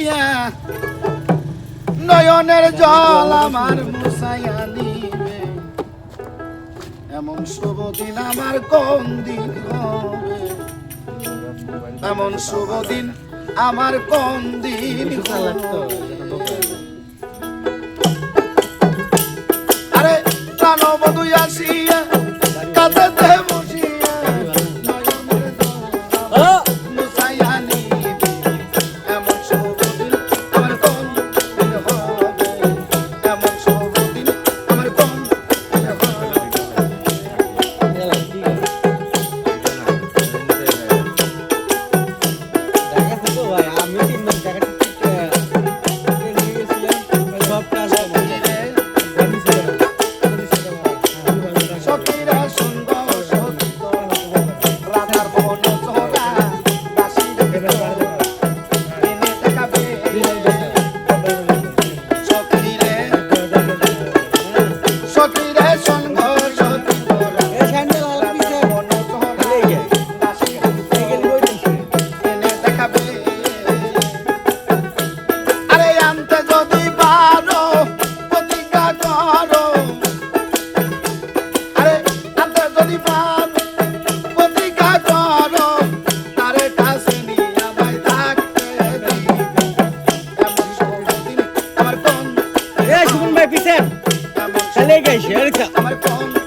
আসিয়া নয়নের জল আমার মুছাইয়া নিবে এমন শুভ দিন আমার কোন দিন হবে এমন শুভ দিন আমার কোন দিন আরে প্রাণবধূ আসিয়া কাঁদতে বসিয়া নয়নের জল মুছাইয়া নিবে এমন শুভ দিন আমার কোন দিন হবে এমন শুভ দিন আমার কোন দিন হবে সখীরা শুনব সত্য রাধার বন চোরা দাসীর এনে দেখাবে সখীরে সখীরে শুনব সত্য রাধার বন চোরা দাসীর এনে দেখাবে আরে আনতে যদি পারো প্রতিজ্ঞা করো আরে আনতে যদি পারো প্রতিজ্ঞা করো তারে কাছে নিয়ে আমায় থাকতে দিবে এমন শুভ দিন আমার কোন সুমন ভাই পিছেন এমন চলে গেছে আমার কোন